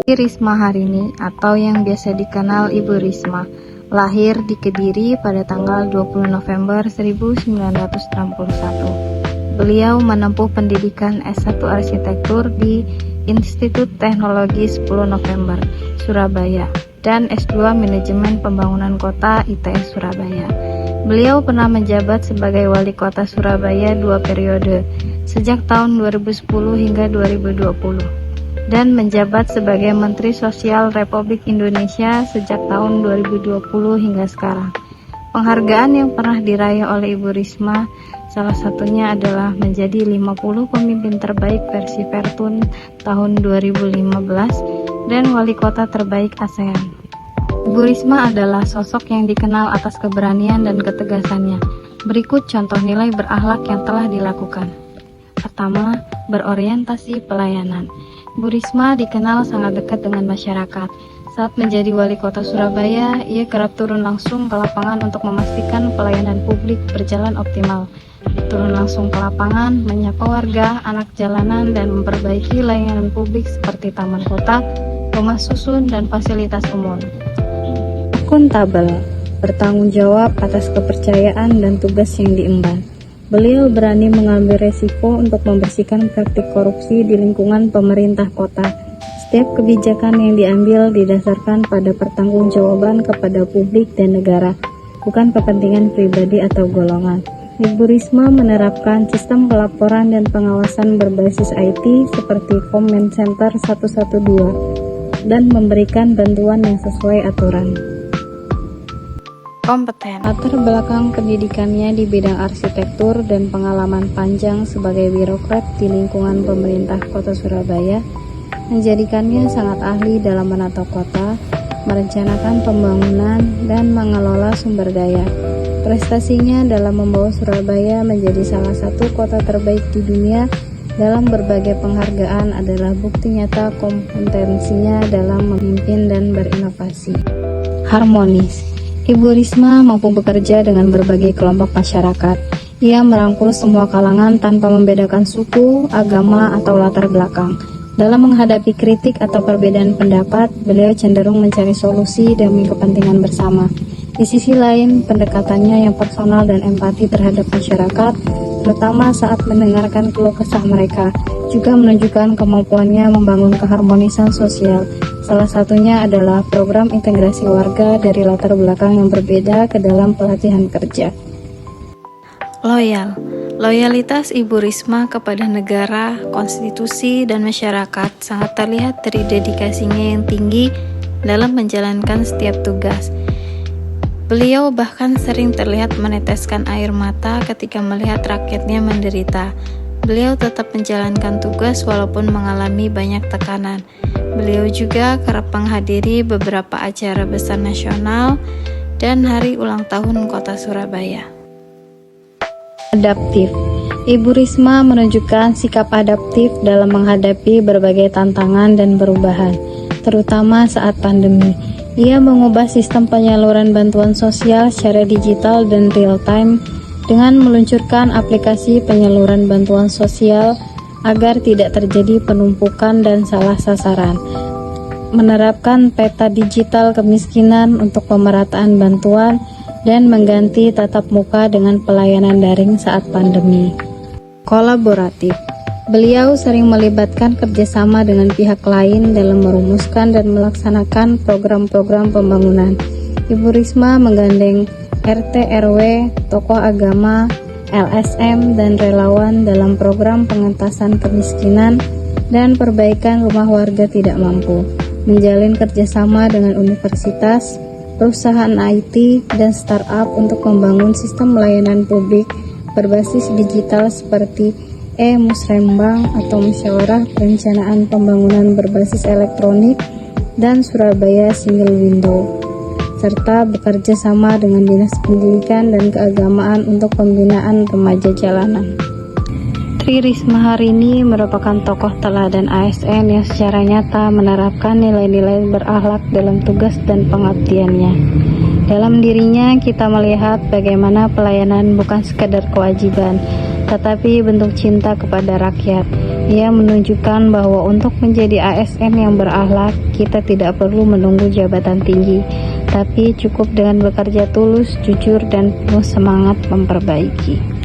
Risma Harini atau yang biasa dikenal Ibu Risma, lahir di Kediri pada tanggal 20 November 1961. Beliau menempuh pendidikan S1 Arsitektur di Institut Teknologi 10 November, Surabaya, dan S2 Manajemen Pembangunan Kota ITS Surabaya. Beliau pernah menjabat sebagai Wali Kota Surabaya 2 periode, sejak tahun 2010 hingga 2020. Dan menjabat sebagai Menteri Sosial Republik Indonesia sejak tahun 2020 hingga sekarang. Penghargaan yang pernah diraih oleh Ibu Risma salah satunya adalah menjadi 50 pemimpin terbaik versi Vertun tahun 2015 dan Wali Kota Terbaik ASEAN. Ibu Risma adalah sosok yang dikenal atas keberanian dan ketegasannya. Berikut contoh nilai berakhlak yang telah dilakukan. Pertama, berorientasi pelayanan. Bu Risma dikenal sangat dekat dengan masyarakat. Saat menjadi Wali Kota Surabaya, ia kerap turun langsung ke lapangan untuk memastikan pelayanan publik berjalan optimal. Turun langsung ke lapangan, menyapa warga, anak jalanan, dan memperbaiki layanan publik seperti taman kota, rumah susun, dan fasilitas umum. Akuntabel, bertanggung jawab atas kepercayaan dan tugas yang diemban. Beliau berani mengambil resiko untuk membersihkan praktik korupsi di lingkungan pemerintah kota. Setiap kebijakan yang diambil didasarkan pada pertanggungjawaban kepada publik dan negara, bukan kepentingan pribadi atau golongan. Ibu Risma menerapkan sistem pelaporan dan pengawasan berbasis IT seperti Comment Center 112 dan memberikan bantuan yang sesuai aturan. Kompeten. Latar belakang pendidikannya di bidang arsitektur dan pengalaman panjang sebagai birokrat di lingkungan pemerintah Kota Surabaya menjadikannya sangat ahli dalam menata kota, merencanakan pembangunan, dan mengelola sumber daya. Prestasinya dalam membawa Surabaya menjadi salah satu kota terbaik di dunia dalam berbagai penghargaan adalah bukti nyata kompetensinya dalam memimpin dan berinovasi. Harmonis. Ibu Risma mampu bekerja dengan berbagai kelompok masyarakat. Ia merangkul semua kalangan tanpa membedakan suku, agama, atau latar belakang. Dalam menghadapi kritik atau perbedaan pendapat, beliau cenderung mencari solusi demi kepentingan bersama. Di sisi lain, pendekatannya yang personal dan empati terhadap masyarakat, terutama saat mendengarkan keluh kesah mereka, juga menunjukkan kemampuannya membangun keharmonisan sosial. Salah satunya adalah program integrasi warga dari latar belakang yang berbeda ke dalam pelatihan kerja. Loyal. Loyalitas Ibu Risma kepada negara, konstitusi, dan masyarakat sangat terlihat dari dedikasinya yang tinggi dalam menjalankan setiap tugas. Beliau bahkan sering terlihat meneteskan air mata ketika melihat rakyatnya menderita. Beliau tetap menjalankan tugas walaupun mengalami banyak tekanan. Beliau juga kerap menghadiri beberapa acara besar nasional dan hari ulang tahun Kota Surabaya. Adaptif. Ibu Risma menunjukkan sikap adaptif dalam menghadapi berbagai tantangan dan perubahan, terutama saat pandemi. Ia mengubah sistem penyaluran bantuan sosial secara digital dan real-time dengan meluncurkan aplikasi penyaluran bantuan sosial agar tidak terjadi penumpukan dan salah sasaran, menerapkan peta digital kemiskinan untuk pemerataan bantuan, dan mengganti tatap muka dengan pelayanan daring saat pandemi. Kolaboratif. Beliau sering melibatkan kerjasama dengan pihak lain dalam merumuskan dan melaksanakan program-program pembangunan. Ibu Risma menggandeng RT RW, tokoh agama, LSM, dan relawan dalam program pengentasan kemiskinan dan perbaikan rumah warga tidak mampu, menjalin kerjasama dengan universitas, perusahaan IT, dan startup untuk membangun sistem layanan publik berbasis digital seperti e-musrembang atau musyawarah perencanaan pembangunan berbasis elektronik dan Surabaya Single Window, serta bekerja sama dengan Dinas Pendidikan dan Keagamaan untuk pembinaan remaja jalanan. Tri Risma Harini merupakan tokoh teladan ASN yang secara nyata menerapkan nilai-nilai berakhlak dalam tugas dan pengabdiannya. Dalam dirinya kita melihat bagaimana pelayanan bukan sekadar kewajiban, tetapi bentuk cinta kepada rakyat. Ia menunjukkan bahwa untuk menjadi ASN yang berakhlak, kita tidak perlu menunggu jabatan tinggi, tapi cukup dengan bekerja tulus, jujur, dan penuh semangat memperbaiki.